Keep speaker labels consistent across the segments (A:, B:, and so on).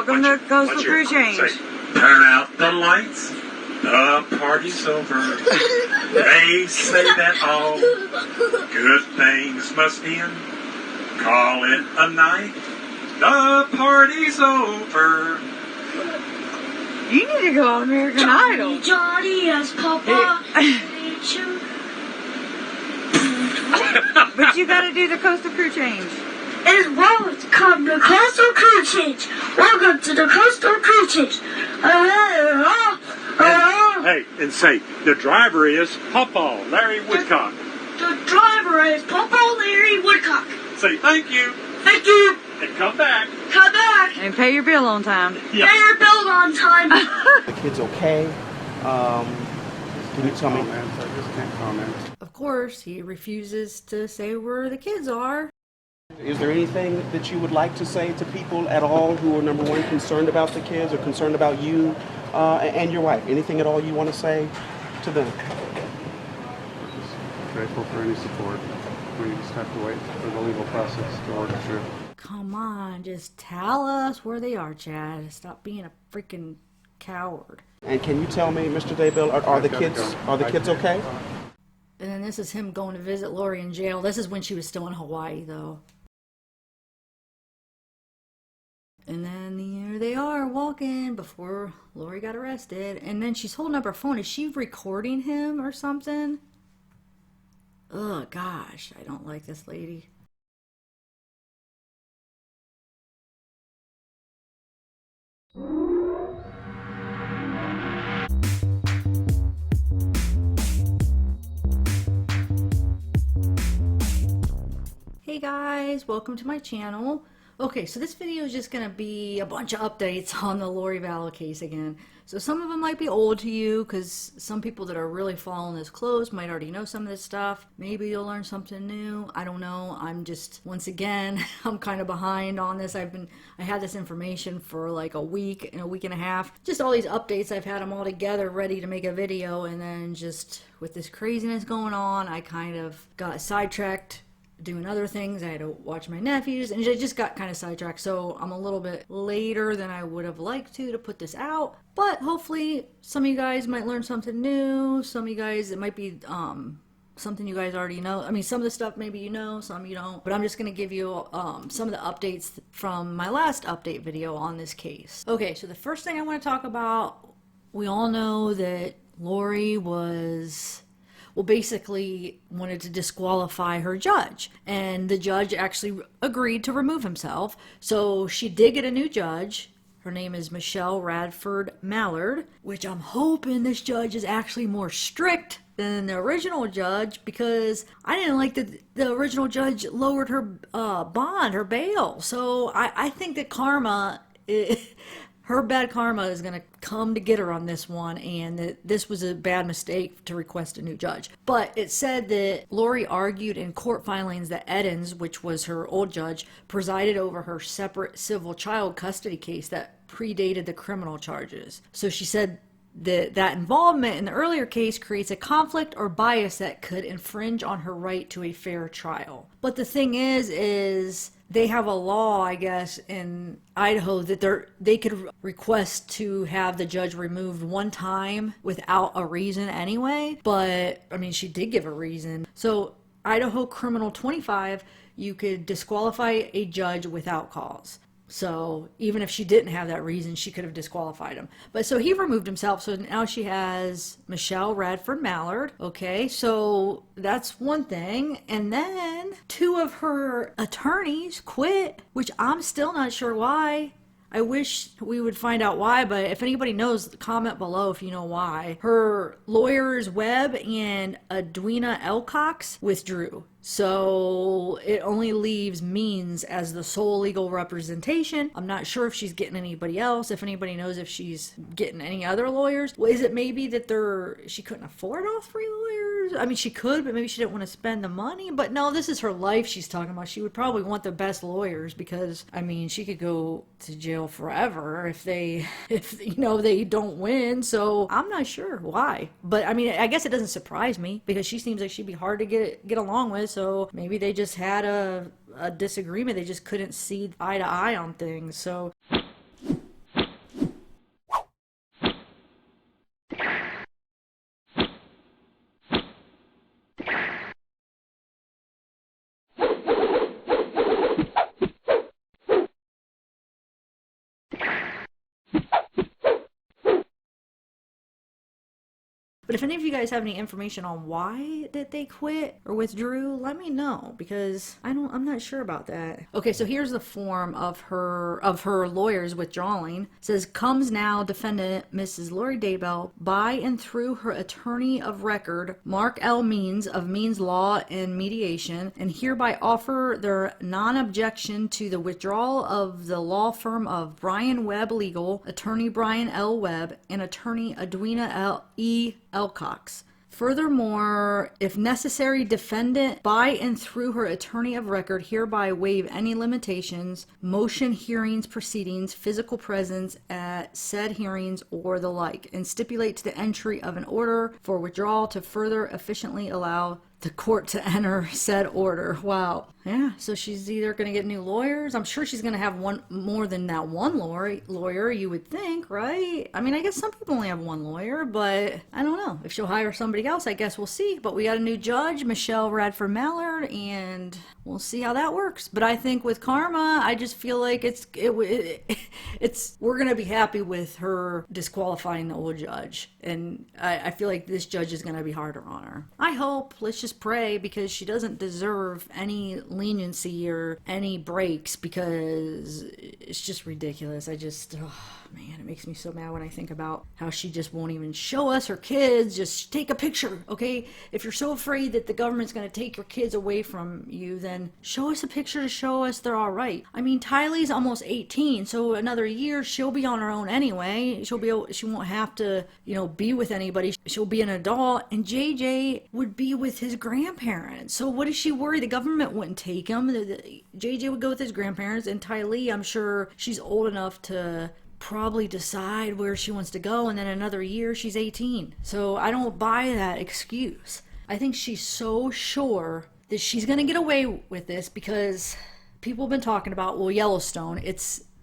A: Welcome to Coastal Crew Change.
B: Turn out the lights. The party's over. They say that all good things must end. Call it a night. The party's over.
A: You need to go on American Idol.
C: Johnny as Papa.
A: But you gotta do the Coastal Crew Change.
C: As well as come to Coastal Crew Change. Welcome to the Coastal Crew Change.
B: And say, the driver is Papa Larry Woodcock.
C: The driver is Papa Larry Woodcock.
B: Say thank you.
C: Thank you.
B: And come back.
C: Come back.
A: And pay your bill on time.
B: Yeah.
C: Pay your bill on time.
D: The kid's okay. Can you tell me?
E: I just can't comment.
F: Of course, he refuses to say where the kids are.
D: Is there anything that you would like to say to people at all who are, number one, concerned about the kids or concerned about you and your wife? Anything at all you want to say to them?
E: Just grateful for any support. We just have to wait for the legal process to work through.
F: Come on, just tell us where they are, Chad. Stop being a freaking coward.
D: And can you tell me, Mr. Daybell, are the kids okay?
F: And then this is him going to visit Laurie in jail. This is when she was still in Hawaii, though. And then here they are walking before Laurie got arrested. And then she's holding up her phone. Is she recording him or something? Oh, gosh. I don't like this lady. Hey guys, welcome to my channel. Okay, so this video is just going to be a bunch of updates on the Laurie Vala case again. So some of them might be old to you because some people that are really following this close might already know some of this stuff. Maybe you'll learn something new. I don't know. I'm just, once again, I'm kind of behind on this. I had this information for like a week and a half. Just all these updates, I've had them all together ready to make a video, and then just with this craziness going on, I kind of got sidetracked doing other things. I had to watch my nephews and I just got kind of sidetracked, so I'm a little bit later than I would have liked to put this out, but hopefully some of you guys might learn something new. Some of you guys, it might be something you guys already know. I mean, some of the stuff maybe you know, some you don't, but I'm just going to give you some of the updates from my last update video on this case. Okay, so the first thing I want to talk about, we all know that Laurie basically wanted to disqualify her judge, and the judge actually agreed to remove himself. So she did get a new judge. Her name is Michelle Radford Mallard, which I'm hoping this judge is actually more strict than the original judge, because I didn't like that the original judge lowered her bond, her bail. So I think that her bad karma is going to come to get her on this one, and that this was a bad mistake to request a new judge. But it said that Laurie argued in court filings that Edens, which was her old judge, presided over her separate civil child custody case that predated the criminal charges. So she said that involvement in the earlier case creates a conflict or bias that could infringe on her right to a fair trial. But the thing is they have a law, I guess, in Idaho that they could request to have the judge removed one time without a reason anyway. But I mean, she did give a reason. So Idaho Criminal 25, you could disqualify a judge without cause. So even if she didn't have that reason, she could have disqualified him. But so he removed himself. So now she has Michelle Radford Mallard. Okay, so that's one thing. And then 2 of her attorneys quit, which I'm still not sure why. I wish we would find out why, but if anybody knows, comment below if you know why. Her lawyers Webb and Edwina Elcox withdrew. So it only leaves Means as the sole legal representation. I'm not sure if she's getting anybody else. If anybody knows if she's getting any other lawyers. Well, is it maybe that she couldn't afford all 3 lawyers? I mean, she could, but maybe she didn't want to spend the money. But no, this is her life she's talking about. She would probably want the best lawyers because, I mean, she could go to jail forever if they don't win. So I'm not sure why. But I mean, I guess it doesn't surprise me because she seems like she'd be hard to get along with. So maybe they just had a disagreement. They just couldn't see eye to eye on things. So But if any of you guys have any information on why that they quit or withdrew, let me know, because I'm not sure about that. Okay, so here's the form of her lawyers withdrawing. It says, comes now defendant Mrs. Laurie Daybell by and through her attorney of record, Mark L. Means of Means Law and Mediation, and hereby offer their non-objection to the withdrawal of the law firm of Brian Webb Legal, attorney Brian L. Webb, and attorney Edwina E. Elcox. Furthermore, if necessary, defendant by and through her attorney of record hereby waive any limitations, motion hearings, proceedings, physical presence at said hearings, or the like, and stipulate to the entry of an order for withdrawal to further efficiently allow the court to enter said order. Wow. Yeah, so she's either going to get new lawyers. I'm sure she's going to have one more than that one lawyer, you would think, right? I mean, I guess some people only have one lawyer, but I don't know. If she'll hire somebody else, I guess we'll see. But we got a new judge, Michelle Radford Mallard, and we'll see how that works. But I think with Karma, I just feel like we're going to be happy with her disqualifying the old judge. And I feel like this judge is going to be harder on her. I hope. Let's just pray, because she doesn't deserve any leniency or any breaks, because it's just ridiculous. Man, it makes me so mad when I think about how she just won't even show us her kids. Just take a picture, okay? If you're so afraid that the government's going to take your kids away from you, then show us a picture to show us they're all right. I mean, Tylee's almost 18, so another year she'll be on her own anyway. She won't have to, be with anybody. She'll be an adult, and JJ would be with his grandparents. So what is she worried? The government wouldn't take him. JJ would go with his grandparents, and Tylee, I'm sure she's old enough to probably decide where she wants to go, and then another year she's 18. So I don't buy that excuse. I think she's so sure that she's going to get away with this because people have been talking about, Yellowstone,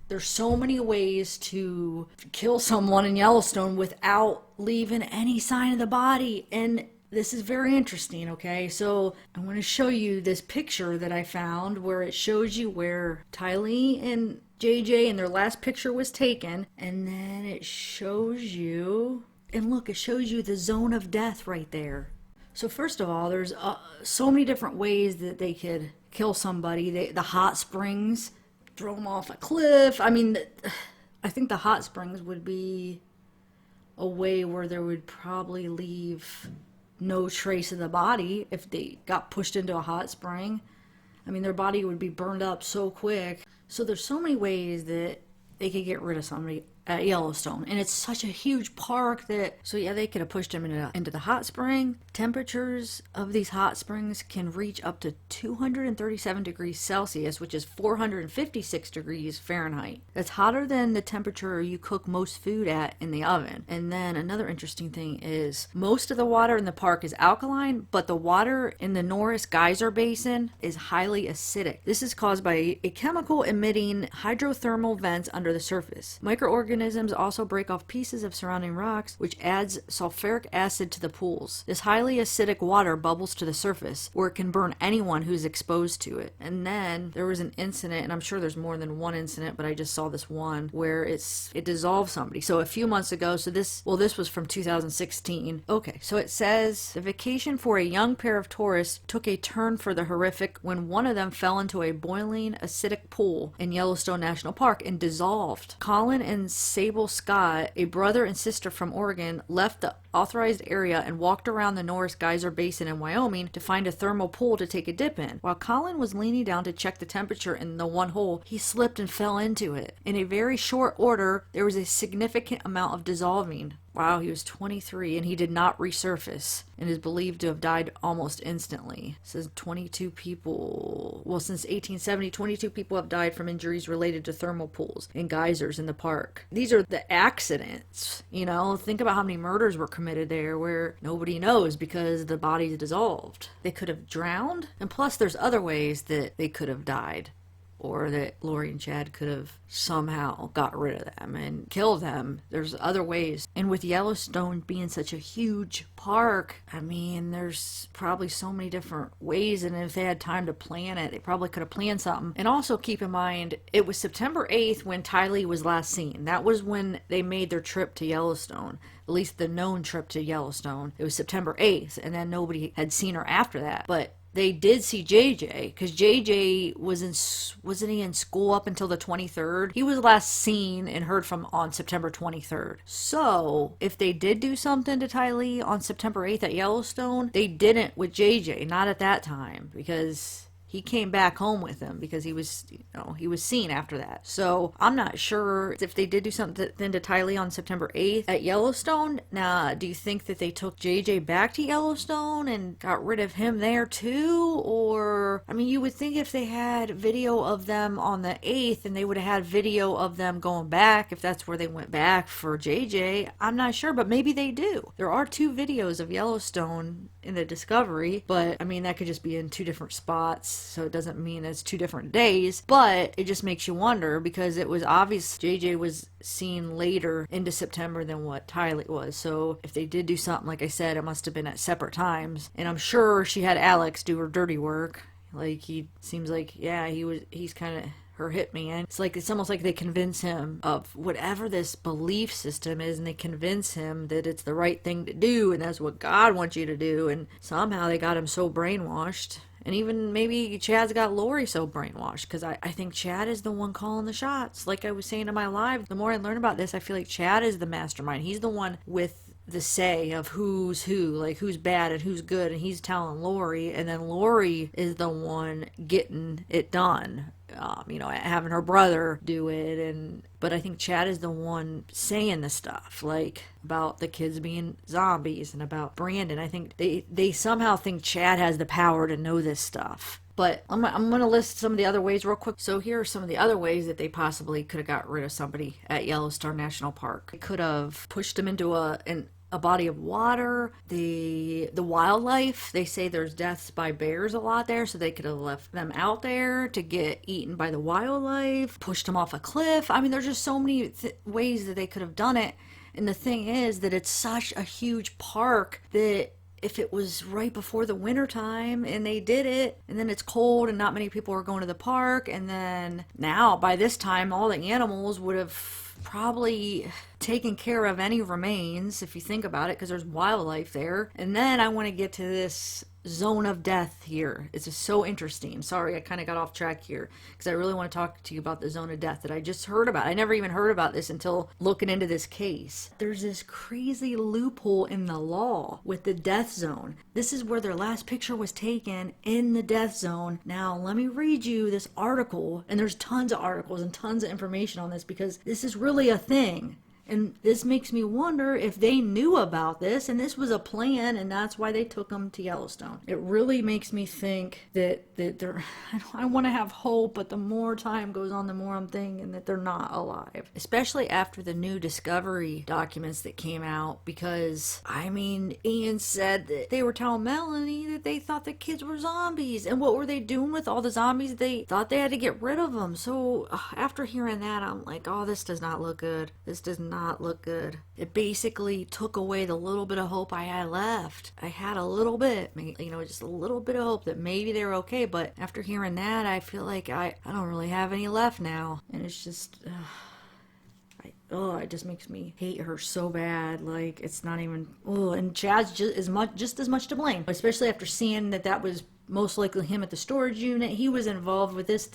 F: there's so many ways to kill someone in Yellowstone without leaving any sign of the body, and this is very interesting, okay? So I want to show you this picture that I found where it shows you where Tylee and JJ and their last picture was taken, and then it shows you, and look, it shows you the zone of death right there. So first of all, there's so many different ways that they could kill somebody. The hot springs, throw them off a cliff. I mean, I think the hot springs would be a way where there would probably leave no trace of the body if they got pushed into a hot spring. I mean, their body would be burned up so quick. So there's so many ways that they could get rid of somebody at Yellowstone. And it's such a huge park that, so yeah, they could have pushed him into the hot spring. Temperatures of these hot springs can reach up to 237 degrees Celsius, which is 456 degrees Fahrenheit. That's hotter than the temperature you cook most food at in the oven. And then another interesting thing is most of the water in the park is alkaline, but the water in the Norris Geyser Basin is highly acidic. This is caused by a chemical emitting hydrothermal vents under the surface. Microorganisms also break off pieces of surrounding rocks, which adds sulfuric acid to the pools. This highly acidic water bubbles to the surface, where it can burn anyone who's exposed to it. And then there was an incident, and I'm sure there's more than one incident, but I just saw this one where it dissolved somebody. So a few months ago, this was from 2016. Okay, so it says the vacation for a young pair of tourists took a turn for the horrific when one of them fell into a boiling acidic pool in Yellowstone National Park and dissolved. Colin and Sable Scott, a brother and sister from Oregon, left the authorized area and walked around the Norris Geyser Basin in Wyoming to find a thermal pool to take a dip in. While Colin was leaning down to check the temperature in the one hole, he slipped and fell into it. In a very short order, there was a significant amount of dissolving. Wow, he was 23 and he did not resurface and is believed to have died almost instantly. It says 22 people, since 1870, 22 people have died from injuries related to thermal pools and geysers in the park. These are the accidents, think about how many murders were committed there where nobody knows because the body's dissolved. They could have drowned, and plus there's other ways that they could have died. or that Laurie and Chad could have somehow got rid of them and killed them. There's other ways. And with Yellowstone being such a huge park, I mean, there's probably so many different ways, and if they had time to plan it, they probably could have planned something. And also keep in mind, it was September 8th when Tylee was last seen. That was when they made their trip to Yellowstone, at least the known trip to Yellowstone. It was September 8th, and then nobody had seen her after that. But they did see JJ, because JJ wasn't he in school up until the 23rd? He was last seen and heard from on September 23rd. So if they did do something to Tylee on September 8th at Yellowstone, they didn't with JJ, not at that time, because he came back home with him because he was seen after that. So I'm not sure if they did do something to Tylee on September 8th at Yellowstone. Now, do you think that they took JJ back to Yellowstone and got rid of him there too? Or, I mean, you would think if they had video of them on the 8th and they would have had video of them going back, if that's where they went back for JJ. I'm not sure, but maybe they do. There are 2 videos of Yellowstone in the Discovery, but I mean, that could just be in 2 different spots, so it doesn't mean it's 2 different days. But it just makes you wonder, because it was obvious JJ was seen later into September than what Tylee was. So if they did do something, like I said, it must have been at separate times. And I'm sure she had Alex do her dirty work. Like, he seems like, yeah, he's kind of her hitman. It's almost like they convince him of whatever this belief system is, and they convince him that it's the right thing to do, and that's what God wants you to do, and somehow they got him so brainwashed. And even maybe Chad's got Laurie so brainwashed, because I think Chad is the one calling the shots. Like I was saying in my live, the more I learn about this, I feel like Chad is the mastermind. He's the one with the say of who's who, like who's bad and who's good, and he's telling Laurie, and then Laurie is the one getting it done. Having her brother do it, but I think Chad is the one saying the stuff, like about the kids being zombies and about Brandon. I think they somehow think Chad has the power to know this stuff. But I'm going to list some of the other ways real quick. So here are some of the other ways that they possibly could have got rid of somebody at Yellowstone National Park. They could have pushed them into a body of water. The wildlife, they say there's deaths by bears a lot there, so they could have left them out there to get eaten by the wildlife, pushed them off a cliff. I mean, there's just so many ways that they could have done it. And the thing is that it's such a huge park that if it was right before the winter time and they did it, and then it's cold and not many people are going to the park, and then now by this time all the animals would have probably taken care of any remains, if you think about it, because there's wildlife there. And then I want to get to this zone of death here. It's just so interesting. Sorry, I kind of got off track here, because I really want to talk to you about the zone of death that I just heard about. I never even heard about this until looking into this case. There's this crazy loophole in the law with the death zone. This is where their last picture was taken, in the death zone. Now, let me read you this article, and there's tons of articles and tons of information on this, because this is really a thing. And this makes me wonder if they knew about this and this was a plan, and that's why they took them to Yellowstone. It really makes me think that they're, I want to have hope, but the more time goes on, the more I'm thinking that they're not alive. Especially after the new Discovery documents that came out, because, I mean, Ian said that they were telling Melanie that they thought the kids were zombies. And what were they doing with all the zombies? They thought they had to get rid of them. So after hearing that, I'm like, oh, this does not look good. This does not look good. It basically took away the little bit of hope I had left. I had a little bit, just a little bit of hope that maybe they were okay, but after hearing that, I feel like I don't really have any left now. And it's just, it just makes me hate her so bad. Like, it's not even, and Chad's just as much to blame, especially after seeing that was most likely him at the storage unit. He was involved with this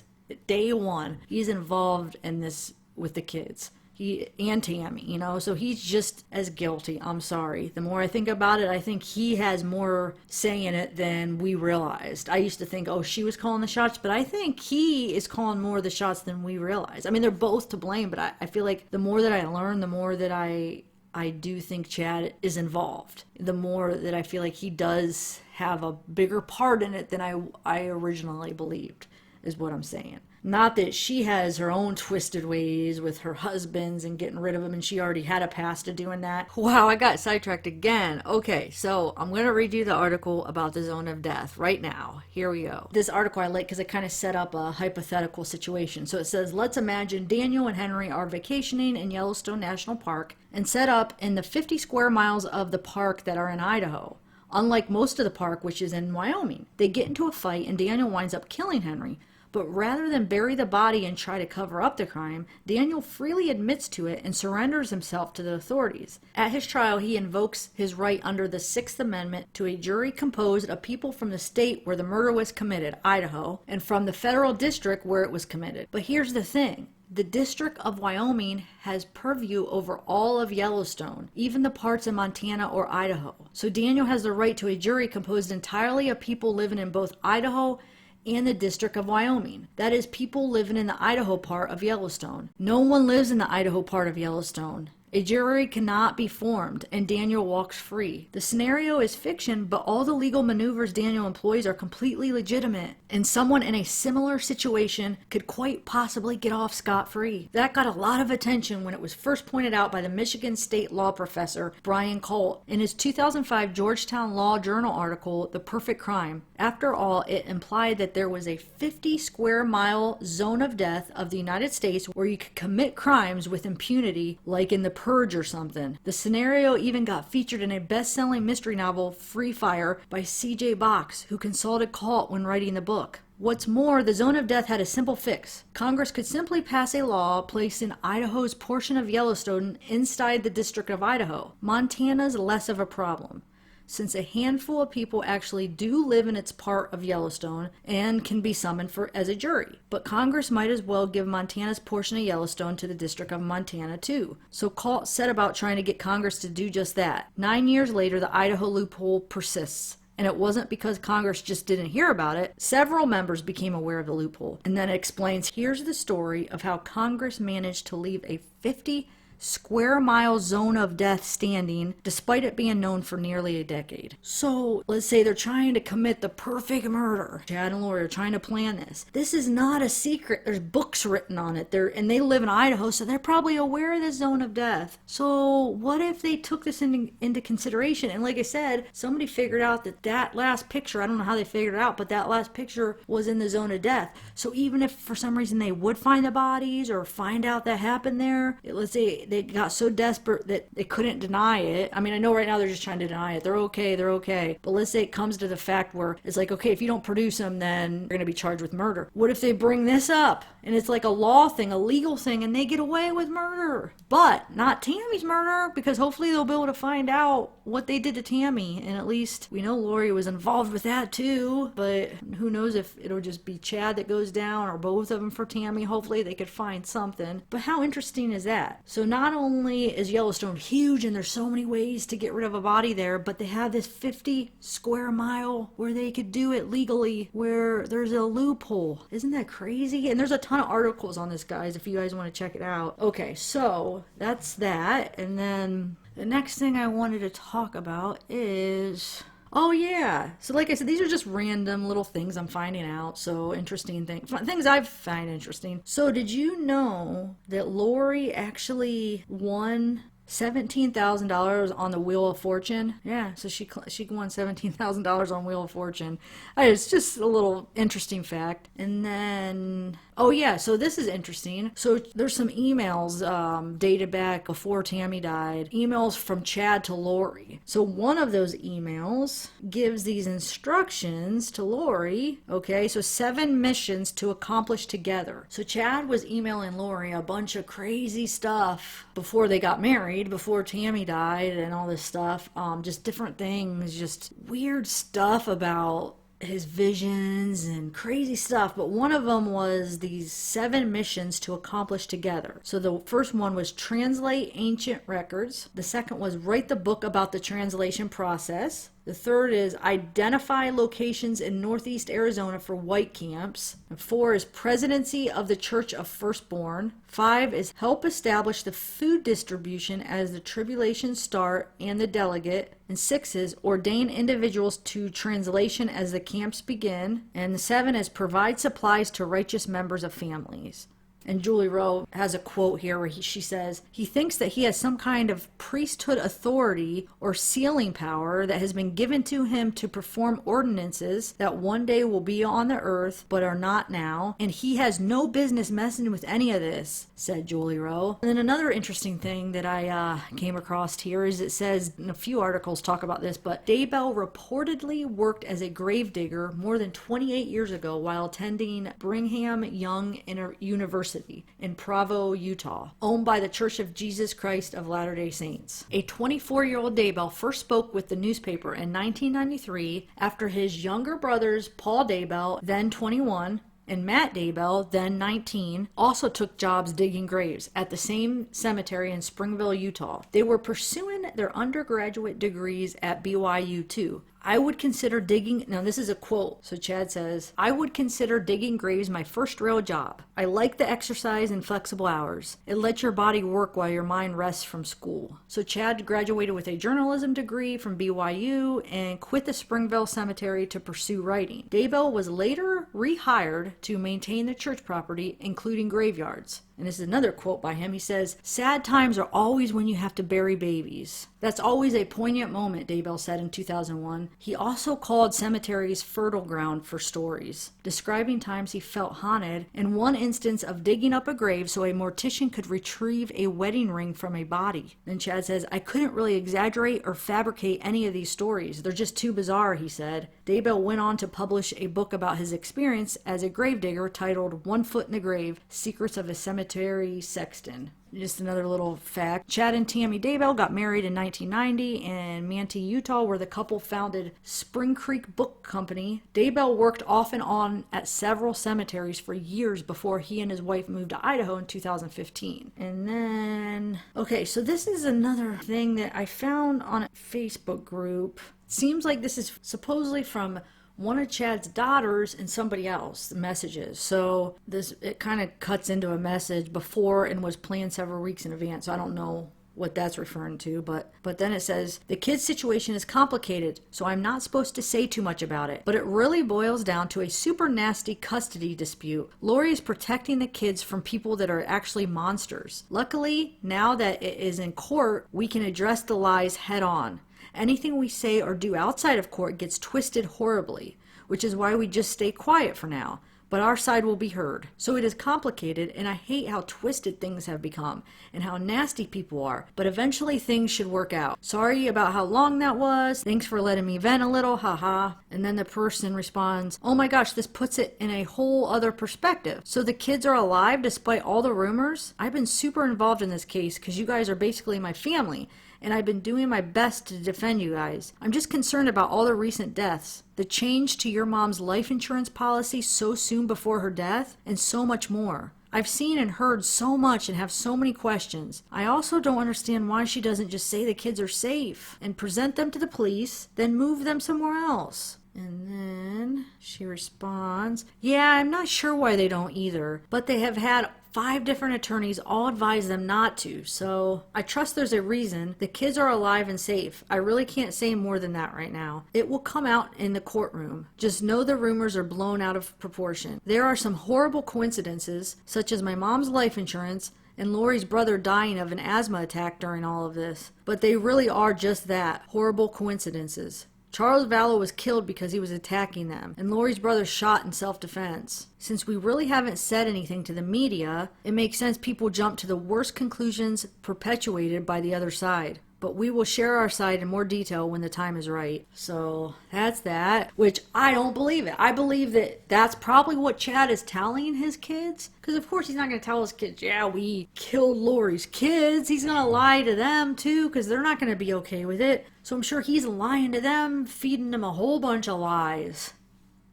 F: day one. He's involved in this with the kids. He and Tammy, so he's just as guilty. I'm sorry. The more I think about it, I think he has more say in it than we realized. I used to think, she was calling the shots, but I think he is calling more of the shots than we realize. I mean, they're both to blame, but I feel like the more that I learn, the more that I do think Chad is involved. The more that I feel like he does have a bigger part in it than I originally believed, is what I'm saying. Not that she has her own twisted ways with her husbands and getting rid of them, and she already had a past of doing that. Wow, I got sidetracked again. Okay, so I'm going to read you the article about the zone of death right now. Here we go. This article I like because it kind of set up a hypothetical situation. So it says, let's imagine Daniel and Henry are vacationing in Yellowstone National Park and set up in the 50 square miles of the park that are in Idaho. Unlike most of the park, which is in Wyoming, they get into a fight and Daniel winds up killing Henry. But rather than bury the body and try to cover up the crime, Daniel freely admits to it and surrenders himself to the authorities. At his trial, he invokes his right under the Sixth Amendment to a jury composed of people from the state where the murder was committed, Idaho, and from the federal district where it was committed. But here's the thing. The District of Wyoming has purview over all of Yellowstone, even the parts in Montana or Idaho. So Daniel has the right to a jury composed entirely of people living in both Idaho and the District of Wyoming. That is, people living in the Idaho part of Yellowstone. No one lives in the Idaho part of Yellowstone. A jury cannot be formed, and Daniel walks free. The scenario is fiction, but all the legal maneuvers Daniel employs are completely legitimate, and someone in a similar situation could quite possibly get off scot-free. That got a lot of attention when it was first pointed out by the Michigan State law professor Brian Colt in his 2005 Georgetown Law Journal article, The Perfect Crime. After all, it implied that there was a 50 square mile zone of death of the United States where you could commit crimes with impunity, like in the Purge or something. The scenario even got featured in a best-selling mystery novel, Free Fire, by C.J. Box, who consulted Colt when writing the book. What's more, the zone of death had a simple fix. Congress could simply pass a law placing Idaho's portion of Yellowstone inside the District of Idaho. Montana's less of a problem, since a handful of people actually do live in its part of Yellowstone and can be summoned as a jury. But Congress might as well give Montana's portion of Yellowstone to the District of Montana too. So Colt set about trying to get Congress to do just that. 9 years later, the Idaho loophole persists. And it wasn't because Congress just didn't hear about it. Several members became aware of the loophole. And then it explains, here's the story of how Congress managed to leave a 50 square mile zone of death standing despite it being known for nearly a decade. So let's say they're trying to commit the perfect murder. Chad and Laurie are trying to plan this. This is not a secret. There's books written on it. And they live in Idaho, so they're probably aware of the zone of death. So what if they took this into consideration? And like I said, somebody figured out that last picture, I don't know how they figured it out, but that last picture was in the zone of death. So even if for some reason they would find the bodies or find out that happened there, let's say they got so desperate that they couldn't deny it. I mean, I know right now they're just trying to deny it. They're okay. But let's say it comes to the fact where it's like, okay, if you don't produce them, then you're going to be charged with murder. What if they bring this up and it's like a law thing, a legal thing, and they get away with murder? But not Tammy's murder, because hopefully they'll be able to find out what they did to Tammy. And at least we know Laurie was involved with that too. But who knows if it'll just be Chad that goes down or both of them for Tammy. Hopefully they could find something. But how interesting is that? So not only is Yellowstone huge and there's so many ways to get rid of a body there, but they have this 50 square mile where they could do it legally, where there's a loophole. Isn't that crazy? And there's a ton of articles on this, guys, if you guys want to check it out. Okay, so that's that. And then the next thing I wanted to talk about is... oh yeah, so like I said, these are just random little things I'm finding out. So interesting things I find interesting. So did you know that Laurie actually won $17,000 on the Wheel of Fortune? Yeah, so she won $17,000 on Wheel of Fortune. It's just a little interesting fact. And then, oh yeah, so this is interesting. So there's some emails dated back before Tammy died. Emails from Chad to Laurie. So one of those emails gives these instructions to Laurie. Okay, so 7 missions to accomplish together. So Chad was emailing Laurie a bunch of crazy stuff before they got married, before Tammy died and all this stuff. Just different things, just weird stuff about his visions and crazy stuff. But one of them was these 7 missions to accomplish together. So the first one was translate ancient records. The second was write the book about the translation process. The third is identify locations in Northeast Arizona for white camps. And 4 is presidency of the Church of Firstborn. 5 is help establish the food distribution as the tribulations start and the delegate. And 6 is ordain individuals to translation as the camps begin. And the 7 is provide supplies to righteous members of families. And Julie Rowe has a quote here where she says, he thinks that he has some kind of priesthood authority or sealing power that has been given to him to perform ordinances that one day will be on the earth but are not now. And he has no business messing with any of this, said Julie Rowe. And then another interesting thing that I came across here is it says, and a few articles talk about this, but Daybell reportedly worked as a gravedigger more than 28 years ago while attending Brigham Young University in Provo, Utah, owned by the Church of Jesus Christ of Latter-day Saints. A 24-year-old Daybell first spoke with the newspaper in 1993 after his younger brothers, Paul Daybell, then 21, and Matt Daybell, then 19, also took jobs digging graves at the same cemetery in Springville, Utah. They were pursuing their undergraduate degrees at BYU too. I would consider digging, now this is a quote, so Chad says, I would consider digging graves my first real job. I like the exercise and flexible hours. It lets your body work while your mind rests from school. So Chad graduated with a journalism degree from BYU and quit the Springville Cemetery to pursue writing. Daybell was later rehired to maintain the church property, including graveyards. And this is another quote by him. He says, sad times are always when you have to bury babies. That's always a poignant moment, Daybell said in 2001. He also called cemeteries fertile ground for stories, describing times he felt haunted and one instance of digging up a grave so a mortician could retrieve a wedding ring from a body. Then Chad says, I couldn't really exaggerate or fabricate any of these stories. They're just too bizarre, he said. Daybell went on to publish a book about his experience as a gravedigger titled 1 Foot in the Grave, Secrets of a Cemetery Sexton. Just another little fact. Chad and Tammy Daybell got married in 1990 in Manti, Utah, where the couple founded Spring Creek Book Company. Daybell worked off and on at several cemeteries for years before he and his wife moved to Idaho in 2015. And then, okay, so this is another thing that I found on a Facebook group. It seems like this is supposedly from one of Chad's daughters and somebody else, the messages. So it kind of cuts into a message before and was planned several weeks in advance. So I don't know what that's referring to, but then it says, the kid's situation is complicated, so I'm not supposed to say too much about it. But it really boils down to a super nasty custody dispute. Laurie is protecting the kids from people that are actually monsters. Luckily, now that it is in court, we can address the lies head on. Anything we say or do outside of court gets twisted horribly, which is why we just stay quiet for now. But our side will be heard. So it is complicated, and I hate how twisted things have become and how nasty people are. But eventually things should work out. Sorry about how long that was. Thanks for letting me vent a little, haha. And then the person responds, oh my gosh, this puts it in a whole other perspective. So the kids are alive despite all the rumors? I've been super involved in this case because you guys are basically my family. And I've been doing my best to defend you guys. I'm just concerned about all the recent deaths, the change to your mom's life insurance policy so soon before her death, and so much more. I've seen and heard so much and have so many questions. I also don't understand why she doesn't just say the kids are safe and present them to the police, then move them somewhere else. And then she responds, yeah, I'm not sure why they don't either, but they have had 5 different attorneys all advise them not to, so I trust there's a reason. The kids are alive and safe. I really can't say more than that right now. It will come out in the courtroom. Just know the rumors are blown out of proportion. There are some horrible coincidences, such as my mom's life insurance and Laurie's brother dying of an asthma attack during all of this. But they really are just that, horrible coincidences. Charles Vala was killed because he was attacking them, and Laurie's brother shot in self-defense. Since we really haven't said anything to the media, it makes sense people jump to the worst conclusions perpetuated by the other side. But we will share our side in more detail when the time is right. So that's that, which I don't believe it. I believe that that's probably what Chad is telling his kids. Because of course he's not going to tell his kids, yeah, we killed Laurie's kids. He's going to lie to them too, because they're not going to be okay with it. So I'm sure he's lying to them, feeding them a whole bunch of lies.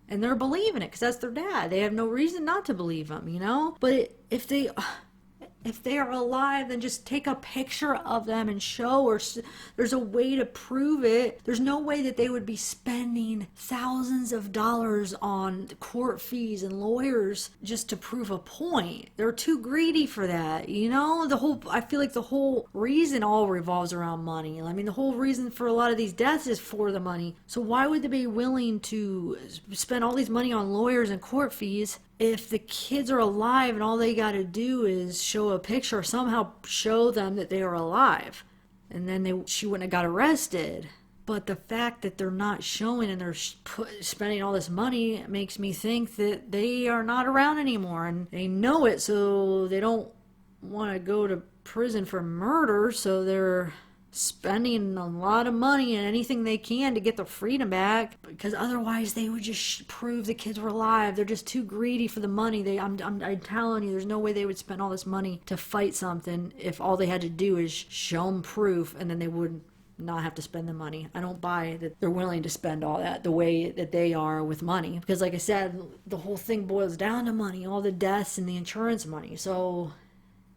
F: And they're believing it because that's their dad. They have no reason not to believe him, you know? But if they... if they are alive, then just take a picture of them and show, or there's a way to prove it. There's no way that they would be spending thousands of dollars on court fees and lawyers just to prove a point. They're too greedy for that, you know? I feel like the whole reason all revolves around money. I mean, the whole reason for a lot of these deaths is for the money. So why would they be willing to spend all these money on lawyers and court fees if the kids are alive and all they got to do is show a picture or somehow show them that they are alive? And then she wouldn't have got arrested. But the fact that they're not showing and they're spending all this money makes me think that they are not around anymore. And they know it, so they don't want to go to prison for murder. So they're spending a lot of money and anything they can to get their freedom back, because otherwise they would just prove the kids were alive. They're just too greedy for the money. I'm telling you, there's no way they would spend all this money to fight something if all they had to do is show them proof, and then they would not have to spend the money. I don't buy that they're willing to spend all that the way that they are with money, because like I said, the whole thing boils down to money, all the deaths and the insurance money. So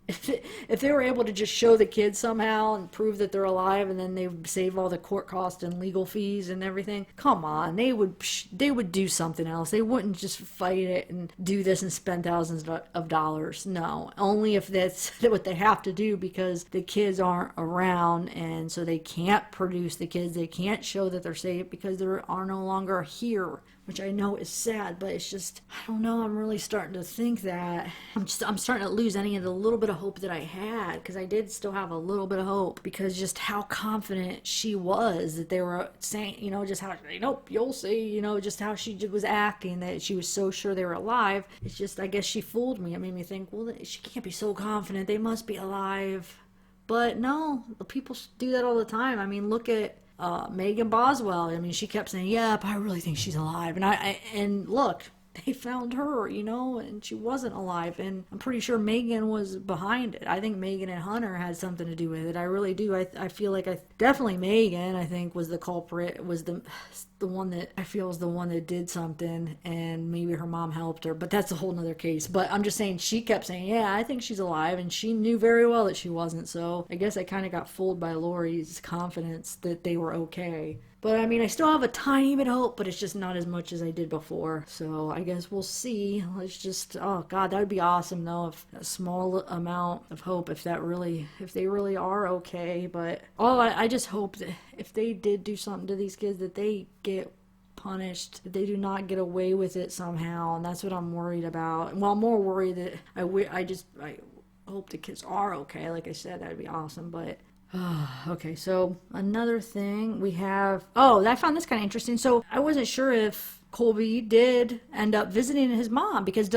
F: if they were able to just show the kids somehow and prove that they're alive, and then they would save all the court costs and legal fees and everything, come on, they would do something else. They wouldn't just fight it and do this and spend thousands of dollars. No, only if that's what they have to do because the kids aren't around, and so they can't produce the kids. They can't show that they're safe because they are no longer here, which I know is sad, but it's just, I don't know, I'm really starting to think that I'm starting to lose any of the little bit of hope that I had, because I did still have a little bit of hope, because just how confident she was that they were saying, you know, just how, nope, you'll see, you know, just how she was acting, that she was so sure they were alive. It's just, I guess she fooled me. It made me think, well, she can't be so confident. They must be alive. But no, people do that all the time. I mean, look at Megan Boswell. I mean, she kept saying, "Yep, I really think she's alive," and look, they found her, you know, and she wasn't alive. And I'm pretty sure Megan was behind it. I think Megan and Hunter had something to do with it. I really do. I feel like definitely Megan, I think, was the culprit. Was the one that I feel was the one that did something, and maybe her mom helped her, but that's a whole nother case. But I'm just saying, she kept saying, "Yeah, I think she's alive," and she knew very well that she wasn't. So I guess I kind of got fooled by Laurie's confidence that they were okay. But I mean, I still have a tiny bit of hope, but it's just not as much as I did before. So I guess we'll see. Let's just, oh God, that would be awesome though, if a small amount of hope, if they really are okay. But I just hope that if they did do something to these kids, that they get punished, that they do not get away with it somehow. And that's what I'm worried about. Well, I'm more worried that I hope the kids are okay. Like I said, that'd be awesome. But okay, so another thing we have, I found this kind of interesting. So I wasn't sure if Colby did end up visiting his mom, because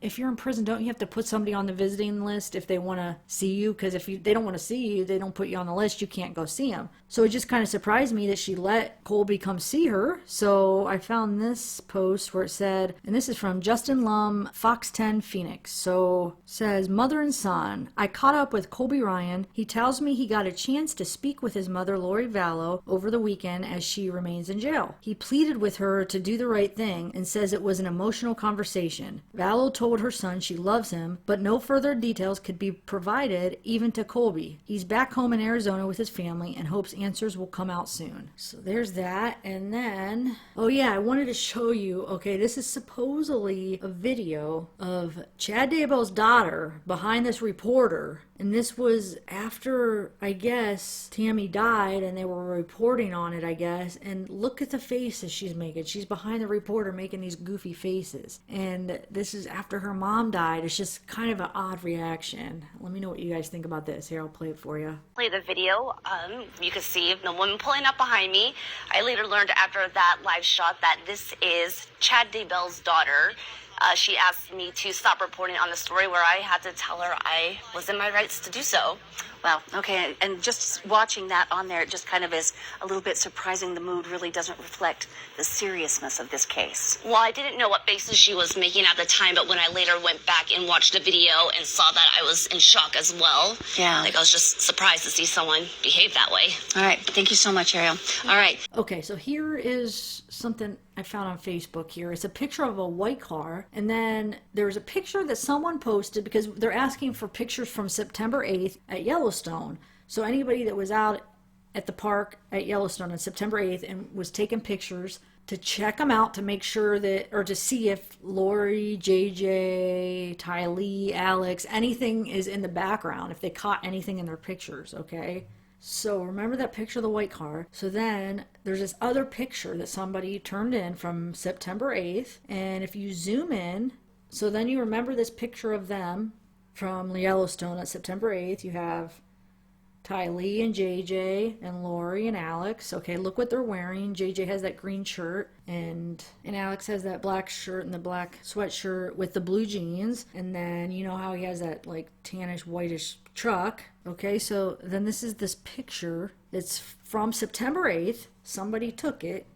F: if you're in prison, don't you have to put somebody on the visiting list if they want to see you? Because if they don't want to see you, they don't put you on the list, you can't go see them. So it just kind of surprised me that she let Colby come see her. So I found this post where it said, and this is from Justin Lum, Fox 10 Phoenix. So it says, "Mother and son, I caught up with Colby Ryan. He tells me he got a chance to speak with his mother, Laurie Veloz, over the weekend as she remains in jail. He pleaded with her to do the right thing and says it was an emotional conversation. Veloz told her son she loves him, but no further details could be provided even to Colby. He's back home in Arizona with his family and hopes answers will come out soon." So there's that. And then, I wanted to show you, okay, this is supposedly a video of Chad Daybell's daughter behind this reporter. And this was after, I guess, Tammy died, and they were reporting on it, I guess. And look at the faces she's making. She's behind the reporter making these goofy faces. And this is after her mom died. It's just kind of an odd reaction. Let me know what you guys think about this. Here, I'll play it for you.
G: Play the video. You can see the woman pulling up behind me. I later learned after that live shot that this is Chad Daybell's daughter. She asked me to stop reporting on the story, where I had to tell her I was in my rights to do so. Well, okay, and just watching that on there, it just kind of is a little bit surprising. The mood really doesn't reflect the seriousness of this case. Well, I didn't know what faces she was making at the time, but when I later went back and watched the video and saw that, I was in shock as well. Yeah. Like, I was just surprised to see someone behave that way. All right, thank you so much, Ariel. All right.
F: Okay, so here is something I found on Facebook here. It's a picture of a white car, and then there's a picture that someone posted because they're asking for pictures from September 8th at Yellowstone. So anybody that was out at the park at Yellowstone on September 8th and was taking pictures, to check them out to make sure that, or to see if Laurie, JJ, Tylee, Alex, anything is in the background, if they caught anything in their pictures, okay? So remember that picture of the white car. So then there's this other picture that somebody turned in from September 8th. And if you zoom in, so then you remember this picture of them from Yellowstone on September 8th. You have Tylee and JJ and Laurie and Alex. Okay, look what they're wearing. JJ has that green shirt and Alex has that black shirt and the black sweatshirt with the blue jeans. And then you know how he has that like tannish whitish truck. Okay, so then this is this picture. It's from September 8th. Somebody took it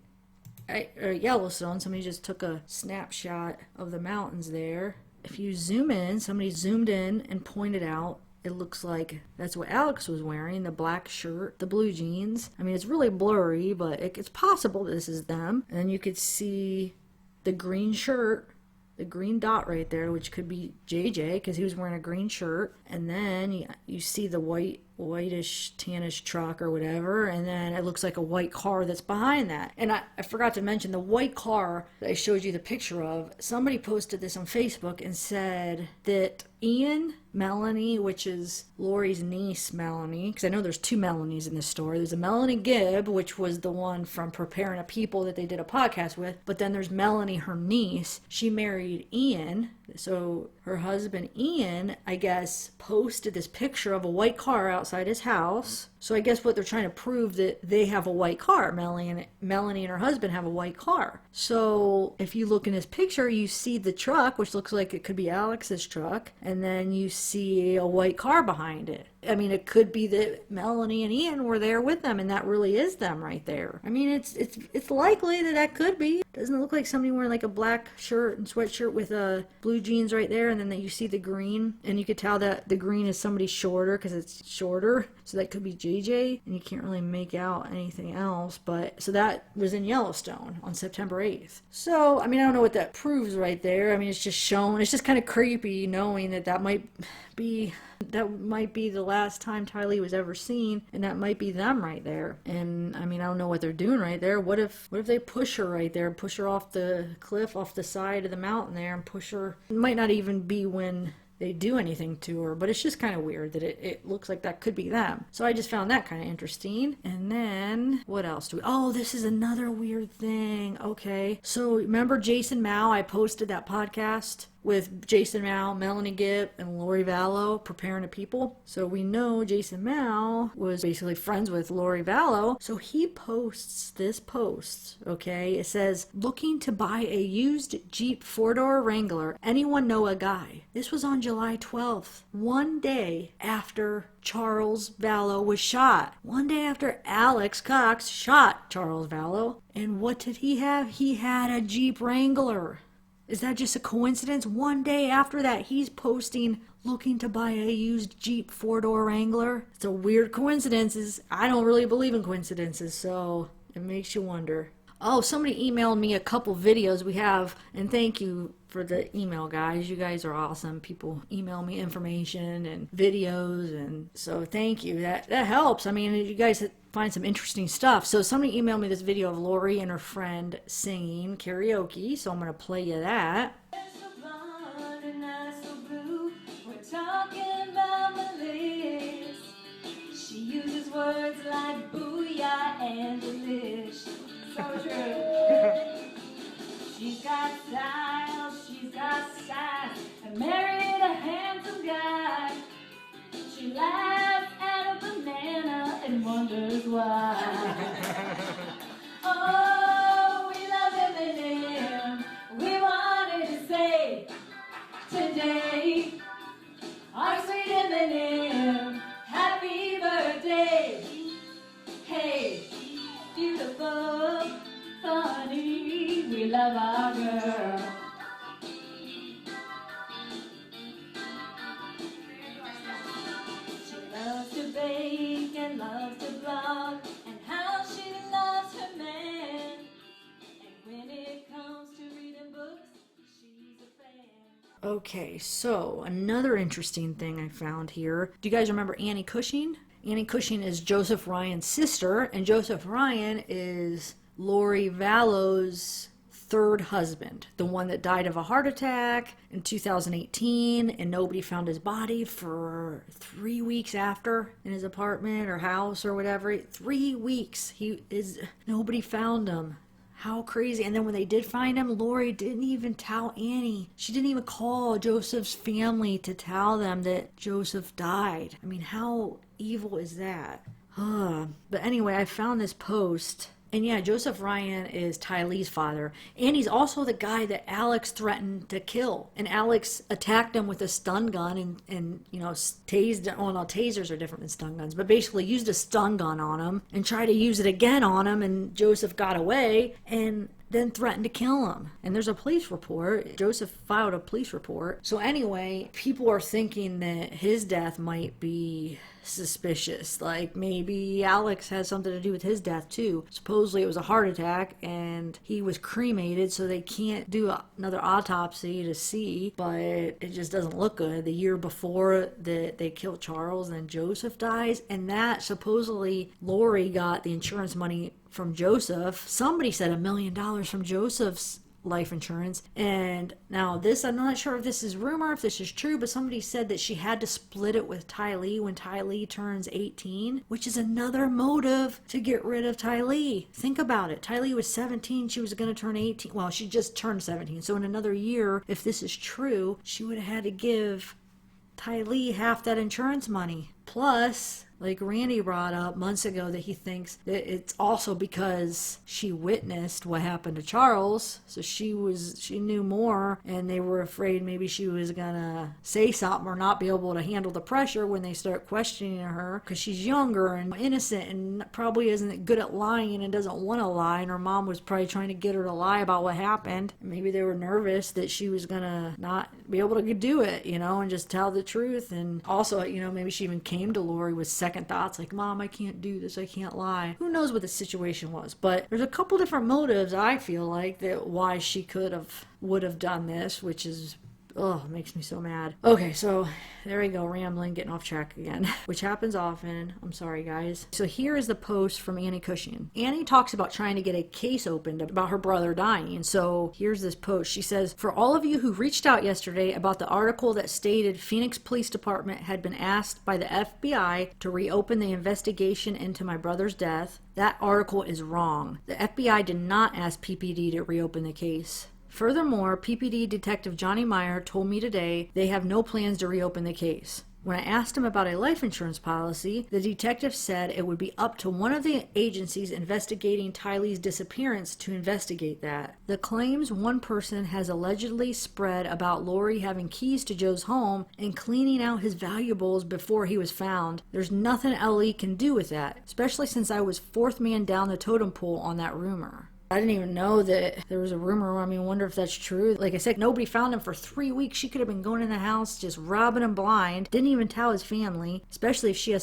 F: at Yellowstone. Somebody just took a snapshot of the mountains there. If you zoom in, somebody zoomed in and pointed out, it looks like that's what Alex was wearing, the black shirt, the blue jeans. I mean, it's really blurry, but it's possible this is them. And then you could see the green shirt, the green dot right there, which could be JJ because he was wearing a green shirt. And then you see the whitish, tannish truck or whatever, and then it looks like a white car that's behind that. And I forgot to mention the white car that I showed you the picture of. Somebody posted this on Facebook and said that Ian, Melanie, which is Laurie's niece, Melanie, because I know there's two Melanies in this story. There's a Melanie Gibb, which was the one from Preparing a People that they did a podcast with, but then there's Melanie, her niece. She married Ian, so her husband Ian, I guess, posted this picture of a white car outside his house. So I guess what they're trying to prove that they have a white car. Melanie and her husband have a white car. So if you look in this picture, you see the truck, which looks like it could be Alex's truck, and then you see a white car behind it. I mean, it could be that Melanie and Ian were there with them, and that really is them right there. I mean, it's likely that could be. Doesn't it look like somebody wearing like a black shirt and sweatshirt with blue jeans right there, and then that you see the green, and you could tell that the green is somebody shorter because it's shorter. So that could be JJ, and you can't really make out anything else. But so that was in Yellowstone on September 8th. So, I mean, I don't know what that proves right there. I mean, it's just showing. It's just kind of creepy knowing that might be the last time Tylee was ever seen, and that might be them right there. And I mean, I don't know what they're doing right there. What if they push her right there, push her off the cliff, off the side of the mountain there, and push her? It might not even be when they do anything to her, but it's just kind of weird that it looks like that could be them. So I just found that kind of interesting. And then what else this is another weird thing. Okay, so remember Jason Mao? I posted that podcast with Jason Mao, Melanie Gibb, and Laurie Veloz, Preparing a People. So we know Jason Mao was basically friends with Laurie Veloz. So he posts this post, okay? It says, looking to buy a used Jeep 4-door Wrangler. Anyone know a guy? This was on July 12th, one day after Charles Veloz was shot. One day after Alex Cox shot Charles Veloz. And what did he have? He had a Jeep Wrangler. Is that just a coincidence? One day after that, he's posting, looking to buy a used Jeep 4-door Wrangler. It's a weird coincidence. I don't really believe in coincidences, so it makes you wonder. Oh, somebody emailed me a couple videos we have, and thank you for the email, guys. You guys are awesome. People email me information and videos, and so thank you. That helps. I mean, you guys find some interesting stuff. So somebody emailed me this video of Laurie and her friend singing karaoke, so I'm going to play you that. She uses words like booyah and delish. So true. She's got style, she's got size, and married a handsome guy. She laughs at a banana and wonders why. Oh, we love him and him. We wanted to say Okay, so another interesting thing I found here. Do you guys remember Annie Cushing? Annie Cushing is Joseph Ryan's sister, and Joseph Ryan is Laurie Veloz's third husband, the one that died of a heart attack in 2018, and nobody found his body for 3 weeks after in his apartment or house or whatever. 3 weeks. Nobody found him. How crazy. And then when they did find him, Laurie didn't even tell Annie. She didn't even call Joseph's family to tell them that Joseph died. I mean, how evil is that? But anyway, I found this post. And yeah, Joseph Ryan is Tylee's father. And he's also the guy that Alex threatened to kill. And Alex attacked him with a stun gun and tased. Oh no, tasers are different than stun guns. But basically used a stun gun on him and tried to use it again on him. And Joseph got away and then threatened to kill him. And there's a police report. Joseph filed a police report. So anyway, people are thinking that his death might be suspicious. Like maybe Alex has something to do with his death too. Supposedly it was a heart attack and he was cremated, so they can't do another autopsy to see, but it just doesn't look good. The year before that they killed Charles, then Joseph dies, and that supposedly Laurie got the insurance money from Joseph. Somebody said $1 million from Joseph's life insurance. And now this, I'm not sure if this is rumor, if this is true, but somebody said that she had to split it with Tylee when Tylee turns 18, which is another motive to get rid of Tylee. Think about it. Tylee was 17. She was going to turn 18. Well, she just turned 17. So in another year, if this is true, she would have had to give Tylee half that insurance money. Plus, like Randy brought up months ago, that he thinks that it's also because she witnessed what happened to Charles, so she knew more, and they were afraid maybe she was gonna say something or not be able to handle the pressure when they start questioning her, because she's younger and innocent and probably isn't good at lying and doesn't want to lie, and her mom was probably trying to get her to lie about what happened. Maybe they were nervous that she was gonna not be able to do it, and just tell the truth. And also, maybe she even came to Laurie with second thoughts like, Mom, I can't do this, I can't lie. Who knows what the situation was? But there's a couple different motives, I feel like, that why she would have done this, which is makes me so mad. Okay, so there we go, rambling, getting off track again, which happens often. I'm sorry, guys. So here is the post from Annie Cushing. Annie talks about trying to get a case opened about her brother dying. So here's this post. She says, for all of you who reached out yesterday about the article that stated Phoenix Police Department had been asked by the FBI to reopen the investigation into my brother's death, that article is wrong. The FBI did not ask PPD to reopen the case. Furthermore, PPD Detective Johnny Meyer told me today they have no plans to reopen the case. When I asked him about a life insurance policy, the detective said it would be up to one of the agencies investigating Tylee's disappearance to investigate that. The claims one person has allegedly spread about Laurie having keys to Joe's home and cleaning out his valuables before he was found, there's nothing LE can do with that, especially since I was fourth man down the totem pole on that rumor. I didn't even know that there was a rumor. I wonder if that's true. Like I said, nobody found him for 3 weeks. She could have been going in the house, just robbing him blind. Didn't even tell his family, especially if she had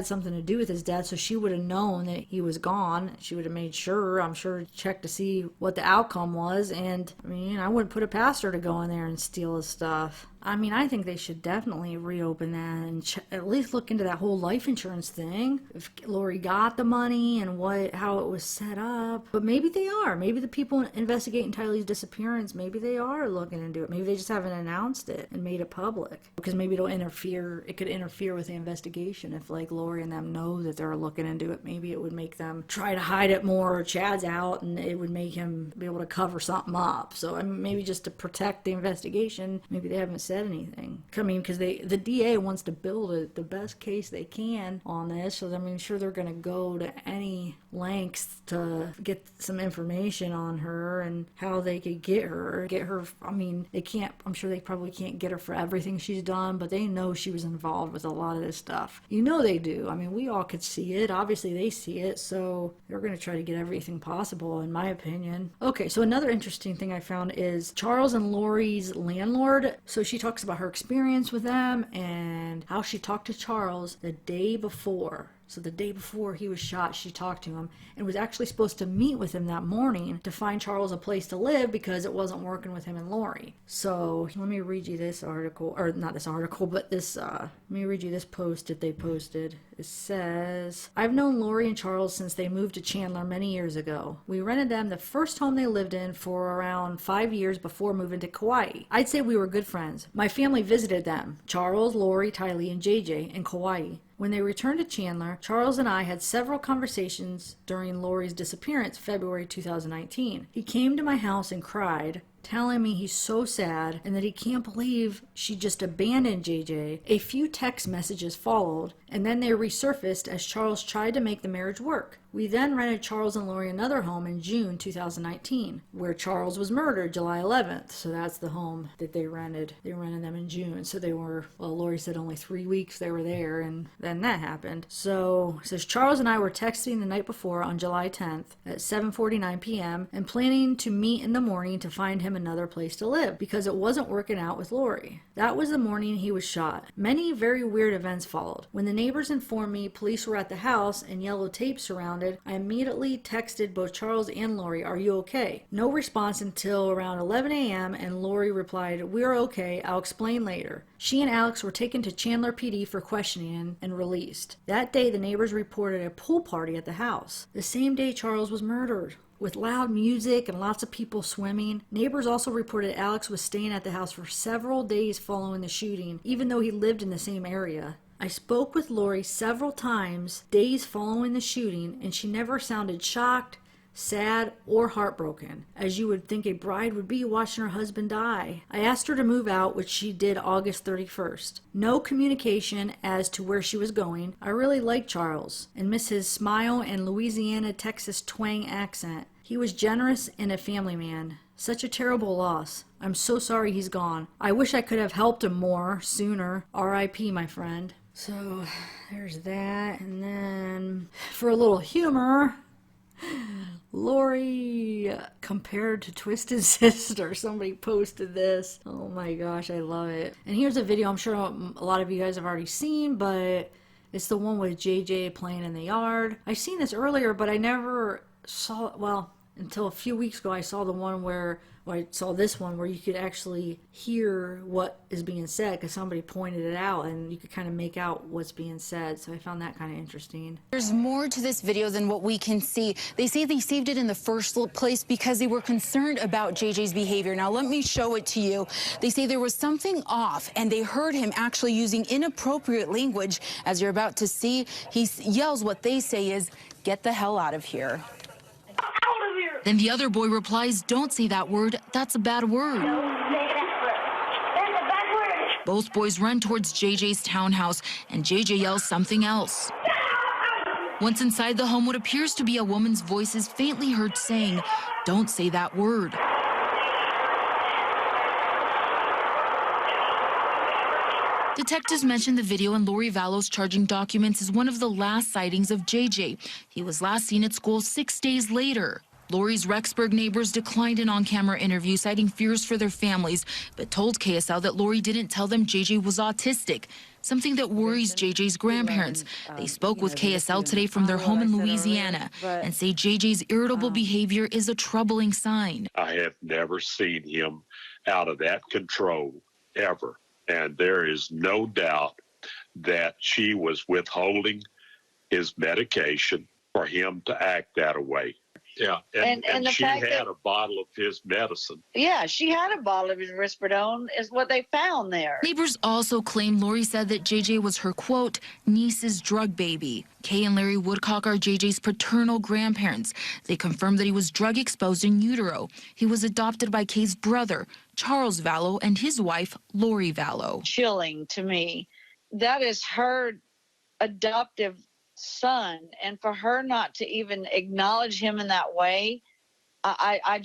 F: something to do with his death, so she would have known that he was gone. She would have made sure, I'm sure, checked to see what the outcome was. And, I wouldn't put it past her to go in there and steal his stuff. I think they should definitely reopen that and at least look into that whole life insurance thing. If Laurie got the money and how it was set up. But maybe they are. Maybe the people investigating Tylee's disappearance, maybe they are looking into it. Maybe they just haven't announced it and made it public. Because maybe it could interfere with the investigation. If Laurie and them know that they're looking into it, maybe it would make them try to hide it more. Chad's out and it would make him be able to cover something up. So maybe just to protect the investigation, maybe they haven't said anything. Because the DA wants to build the best case they can on this, so I'm sure they're going to go to any lengths to get some information on her and how they could get her. They can't. I'm sure they probably can't get her for everything she's done, but they know she was involved with a lot of this stuff. They do. We all could see it. Obviously, they see it, so they're going to try to get everything possible, in my opinion. Okay, so another interesting thing I found is Charles and Laurie's landlord. So she talks about her experience with them and how she talked to Charles the day before. So the day before he was shot, she talked to him and was actually supposed to meet with him that morning to find Charles a place to live because it wasn't working with him and Laurie. So let me read you this article, or not this article, but this, let me read you this post that they posted. It says, I've known Laurie and Charles since they moved to Chandler many years ago. We rented them the first home they lived in for around 5 years before moving to Kauai. I'd say we were good friends. My family visited them, Charles, Laurie, Tylee, and JJ, in Kauai. When they returned to Chandler, Charles and I had several conversations during Laurie's disappearance, February 2019. He came to my house and cried, telling me he's so sad and that he can't believe she just abandoned JJ. A few text messages followed, and then they resurfaced as Charles tried to make the marriage work. We then rented Charles and Laurie another home in June 2019, where Charles was murdered July 11th. So that's the home that they rented. They rented them in June. So they were, well, Laurie said only 3 weeks they were there, and then that happened. So it says Charles and I were texting the night before on July 10th at 7:49 p.m. and planning to meet in the morning to find him another place to live because it wasn't working out with Laurie. That was the morning he was shot. Many very weird events followed. When the neighbors informed me police were at the house and yellow tape surrounded, I immediately texted both Charles and Laurie, "Are you okay?" No response until around 11 a.m. and Laurie replied, "We're okay, I'll explain later." She and Alex were taken to Chandler PD for questioning and released. That day the neighbors reported a pool party at the house. The same day Charles was murdered, with loud music and lots of people swimming. Neighbors also reported Alex was staying at the house for several days following the shooting, even though he lived in the same area. I spoke with Laurie several times days following the shooting, and she never sounded shocked, sad, or heartbroken, as you would think a bride would be watching her husband die. I asked her to move out, which she did August 31st. No communication as to where she was going. I really liked Charles and miss his smile and Louisiana, Texas twang accent. He was generous and a family man. Such a terrible loss. I'm so sorry he's gone. I wish I could have helped him more, sooner. R.I.P., my friend. So, there's that. And then, for a little humor, Laurie compared to Twisted Sister. Somebody posted this. Oh my gosh, I love it. And here's a video I'm sure a lot of you guys have already seen, but it's the one with JJ playing in the yard. I've seen this earlier, but I never saw, well, until a few weeks ago I saw the one where I saw this one where you could actually hear what is being said because somebody pointed it out and you could kind of make out what's being said. So I found that kind of interesting.
H: There's more to this video than what we can see. They say they saved it in the first place because they were concerned about JJ's behavior. Now let me show it to you. They say there was something off and they heard him actually using inappropriate language. As you're about to see, he yells what they say is, "Get the hell out of here." Then the other boy replies, "Don't say that word. That's a bad word." Both boys run towards JJ's townhouse, and JJ yells something else. Once inside the home, what appears to be a woman's voice is faintly heard saying, "Don't say that word." Detectives mentioned the video in Laurie Veloz charging documents as one of the last sightings of JJ. He was last seen at school 6 days later. Laurie's Rexburg neighbors declined an on-camera interview, citing fears for their families, but told KSL that Laurie didn't tell them JJ was autistic, something that worries JJ's grandparents. They spoke with KSL today from their home in Louisiana and say JJ's irritable behavior is a troubling sign.
I: I have never seen him out of that control, ever. And there is no doubt that she was withholding his medication for him to act that way. Yeah, and
A: the
I: she
A: fact
I: had a bottle of his medicine.
A: Yeah, she had a bottle of his Risperidone, is what they found there.
H: Neighbors also claim Laurie said that JJ was her, quote, niece's drug baby. Kay and Larry Woodcock are JJ's paternal grandparents. They confirmed that he was drug exposed in utero. He was adopted by Kay's brother, Charles Veloz, and his wife, Laurie Veloz.
A: Chilling to me. That is her adoptive son, and for her not to even acknowledge him in that way, I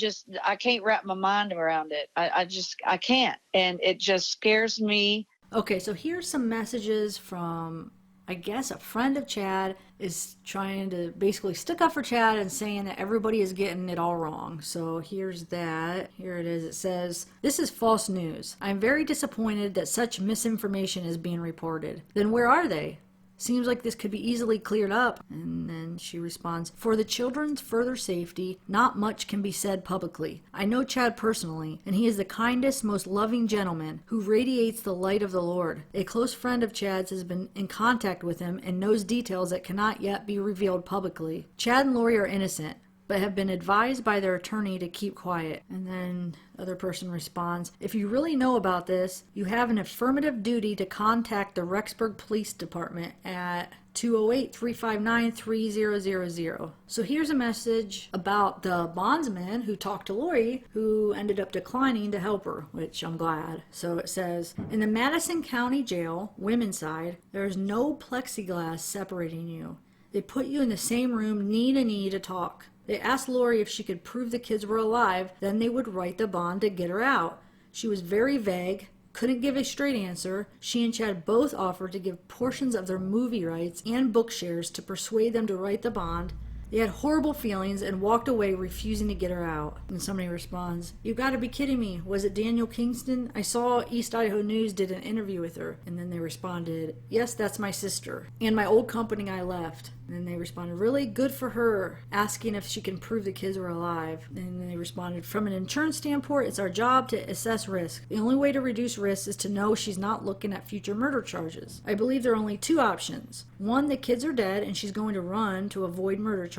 A: can't wrap my mind around it. I can't, and it just scares me.
F: Okay, so here's some messages from, I guess, a friend of Chad is trying to basically stick up for Chad and saying that everybody is getting it all wrong. So here's that. Here it is. It says, "This is false news. I'm very disappointed that such misinformation is being reported. Then where are they? Seems like this could be easily cleared up. And then she responds, for the children's further safety, not much can be said publicly. I know Chad personally, and he is the kindest, most loving gentleman who radiates the light of the Lord. A close friend of Chad's has been in contact with him and knows details that cannot yet be revealed publicly. Chad and Laurie are innocent, but have been advised by their attorney to keep quiet. And then the other person responds, if you really know about this, you have an affirmative duty to contact the Rexburg Police Department at 208-359-3000. So here's a message about the bondsman who talked to Laurie, who ended up declining to help her, which I'm glad. So it says, in the Madison County Jail, women's side, there is no plexiglass separating you. They put you in the same room, knee to knee, to talk. They asked Laurie if she could prove the kids were alive, then they would write the bond to get her out. She was very vague, couldn't give a straight answer. She and Chad both offered to give portions of their movie rights and book shares to persuade them to write the bond. They had horrible feelings and walked away, refusing to get her out. And somebody responds, "You've got to be kidding me. Was it Daniel Kingston? I saw East Idaho News did an interview with her." And then they responded, "Yes, that's my sister. And my old company I left." And then they responded, "Really? Good for her," asking if she can prove the kids were alive. And then they responded, "From an insurance standpoint, it's our job to assess risk. The only way to reduce risk is to know she's not looking at future murder charges. I believe there are only two options. One, the kids are dead and she's going to run to avoid murder charges.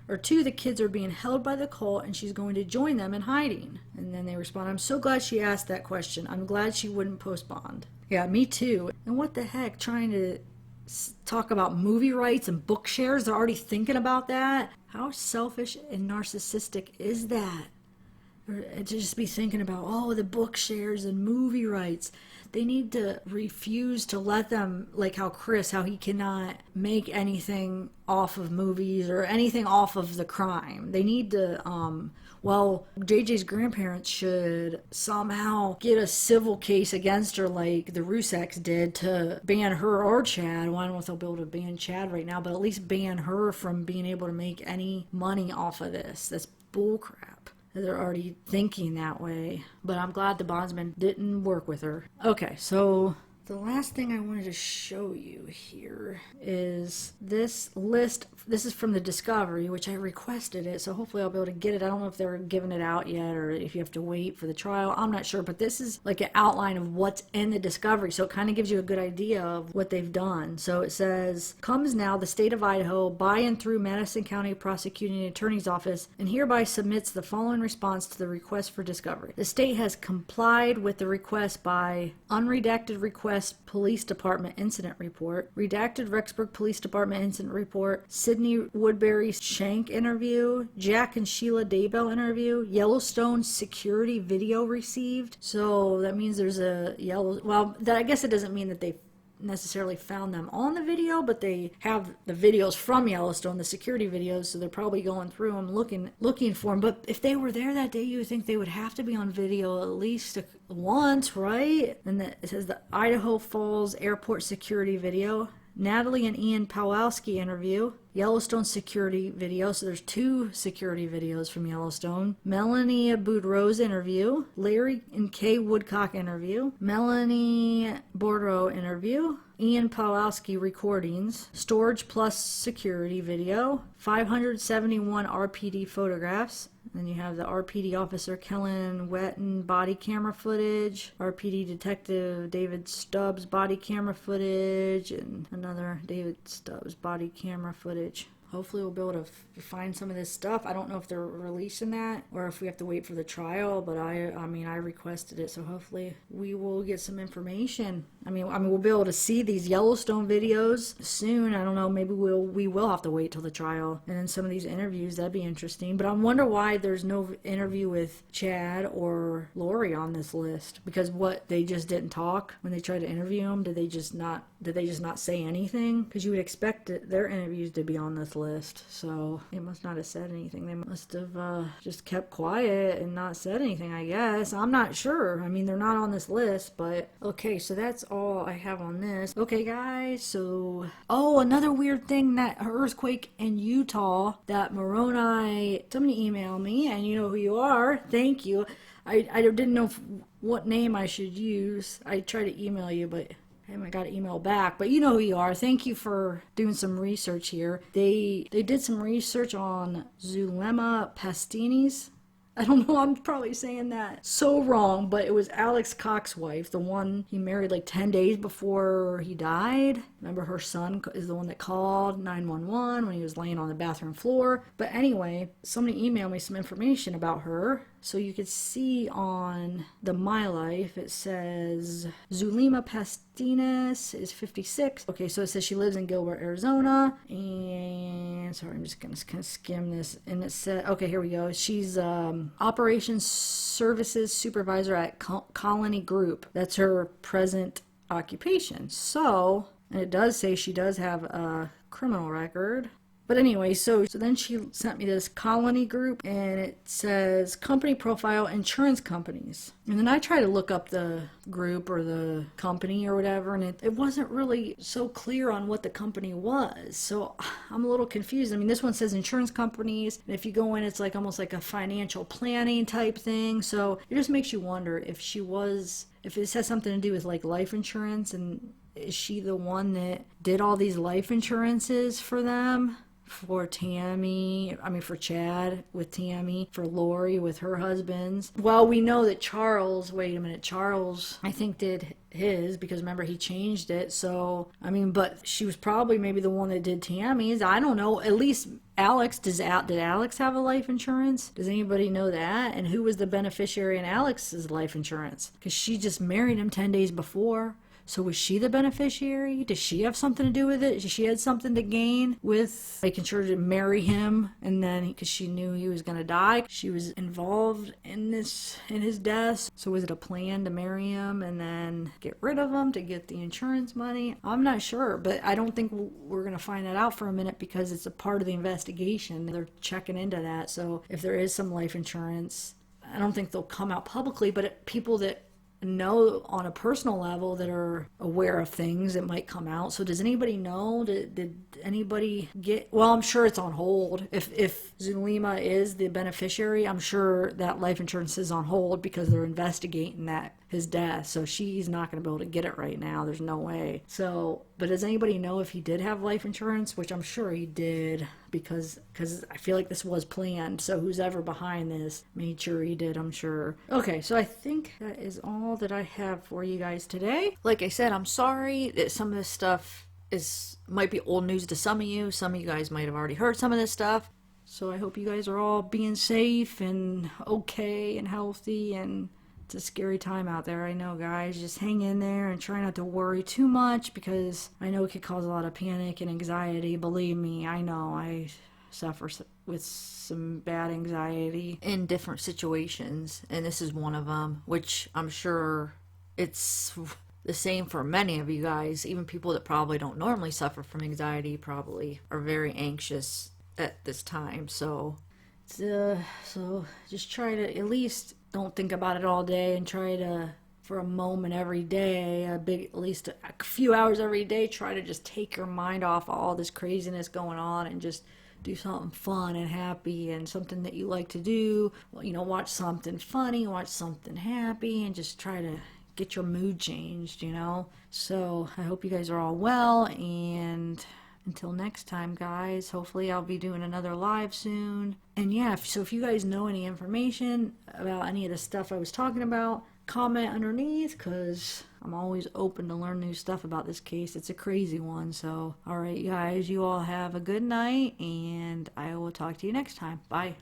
F: Or two, the kids are being held by the cult and she's going to join them in hiding." And then they respond, "I'm so glad she asked that question. I'm glad she wouldn't post bond." Yeah, me too. And what the heck, trying to talk about movie rights and book shares? They're already thinking about that. How selfish and narcissistic is that? Or to just be thinking about, oh, the book shares and movie rights. They need to refuse to let them, like how Chris, how he cannot make anything off of movies or anything off of the crime. They need to, JJ's grandparents should somehow get a civil case against her like the Ruseks did to ban her or Chad. Well, I don't know if they'll be able to ban Chad right now, but at least ban her from being able to make any money off of this. That's bullcrap. They're already thinking that way. But I'm glad the bondsman didn't work with her. Okay, so the last thing I wanted to show you here is this list. This is from the Discovery, which I requested it, so hopefully I'll be able to get it. I don't know if they're giving it out yet or if you have to wait for the trial. I'm not sure, but this is like an outline of what's in the Discovery, so it kind of gives you a good idea of what they've done. So it says, comes now the state of Idaho by and through Madison County Prosecuting Attorney's Office and hereby submits the following response to the request for discovery. The state has complied with the request by unredacted request Police Department Incident Report, redacted Rexburg Police Department Incident Report, Sydney Woodbury Shank interview, Jack and Sheila Daybell interview, Yellowstone security video received. So that means there's a I guess it doesn't mean that they necessarily found them on the video, but they have the videos from Yellowstone, the security videos, so they're probably going through them looking for them. But if they were there that day, you would think they would have to be on video at least once, right? And it says the Idaho Falls Airport security video, Natalie and Ian Pawlowski interview, Yellowstone security video, so there's two security videos from Yellowstone, Melanie Boudreau's interview, Larry and Kay Woodcock interview, Melanie Boudreau interview, Ian Pawlowski recordings, Storage Plus security video, 571 RPD photographs. Then you have the RPD officer Kellen Wetton body camera footage, RPD detective David Stubbs body camera footage, and another David Stubbs body camera footage. Hopefully we'll be able to find some of this stuff. I don't know if they're releasing that or if we have to wait for the trial, but I requested it, so hopefully we will get some information. I mean, we'll be able to see these Yellowstone videos soon. I don't know, maybe we will have to wait till the trial. And then some of these interviews, that'd be interesting. But I wonder why there's no interview with Chad or Laurie on this list. Because they just didn't talk when they tried to interview them? Did they just not say anything? Because you would expect their interviews to be on this list. So they must not have said anything. They must have just kept quiet and not said anything, I guess. I'm not sure. I mean, they're not on this list, but okay, so that's all I have on this. Okay, guys, so another weird thing, that earthquake in Utah that Moroni, somebody emailed me, and you know who you are. Thank you. I didn't know what name I should use. I tried to email you, but I I got an email back, but you know who you are. Thank you for doing some research here. They did some research on Zulema Pastinis. I don't know, I'm probably saying that so wrong, but it was Alex Cox's wife, the one he married like 10 days before he died. Remember, her son is the one that called 911 when he was laying on the bathroom floor. But anyway, somebody emailed me some information about her. So you could see on the My Life, it says Zulema Pastinas is 56. Okay, so it says she lives in Gilbert, Arizona. And sorry, I'm just going to kind of skim this. And it said, okay, here we go. She's Operations Services Supervisor at Colony Group. That's her present occupation. So, and it does say she does have a criminal record. But anyway, so then she sent me this Colony Group, and it says company profile, insurance companies. And then I tried to look up the group or the company or whatever, and it wasn't really so clear on what the company was. So I'm a little confused. I mean, this one says insurance companies, and if you go in, it's like almost like a financial planning type thing. So it just makes you wonder if if it has something to do with like life insurance, and is she the one that did all these life insurances for them? For Chad with Tammy, for Laurie with her husbands. Well, we know that Charles, I think did his, because remember he changed it. So, I mean, but she was probably maybe the one that did Tammy's. I don't know. At least Alex, did Alex have a life insurance? Does anybody know that? And who was the beneficiary in Alex's life insurance? Because she just married him 10 days before. So was she the beneficiary? Does she have something to do with it? She had something to gain with making sure to marry him, and then because she knew he was going to die, she was involved in his death. So was it a plan to marry him and then get rid of him to get the insurance money? I'm not sure, but I don't think we're going to find that out for a minute because it's a part of the investigation. They're checking into that. So if there is some life insurance, I don't think they'll come out publicly, but people that know on a personal level that are aware of things that might come out. So does anybody know? Did anybody get? Well, I'm sure it's on hold. If Zulema is the beneficiary, I'm sure that life insurance is on hold because they're investigating his death. So she's not going to be able to get it right now. There's no way. So, but does anybody know if he did have life insurance? Which I'm sure he did because I feel like this was planned. So who's ever behind this made sure he did, I'm sure. Okay, so I think that is all that I have for you guys today. Like I said, I'm sorry that some of this stuff might be old news to some of you. Some of you guys might have already heard some of this stuff. So I hope you guys are all being safe and okay and healthy, and it's a scary time out there. I know, guys. Just hang in there and try not to worry too much because I know it could cause a lot of panic and anxiety. Believe me, I know. I suffer with some bad anxiety in different situations, and this is one of them, which I'm sure it's the same for many of you guys. Even people that probably don't normally suffer from anxiety probably are very anxious at this time. So just try to at least don't think about it all day, and try to, for a moment every day, at least a few hours every day, try to just take your mind off all this craziness going on and just do something fun and happy and something that you like to do. Watch something funny, watch something happy, and just try to get your mood changed, So I hope you guys are all well, and until next time, guys, hopefully I'll be doing another live soon. And yeah, so if you guys know any information about any of the stuff I was talking about, comment underneath, because I'm always open to learn new stuff about this case. It's a crazy one. So, all right, guys, you all have a good night, and I will talk to you next time. Bye.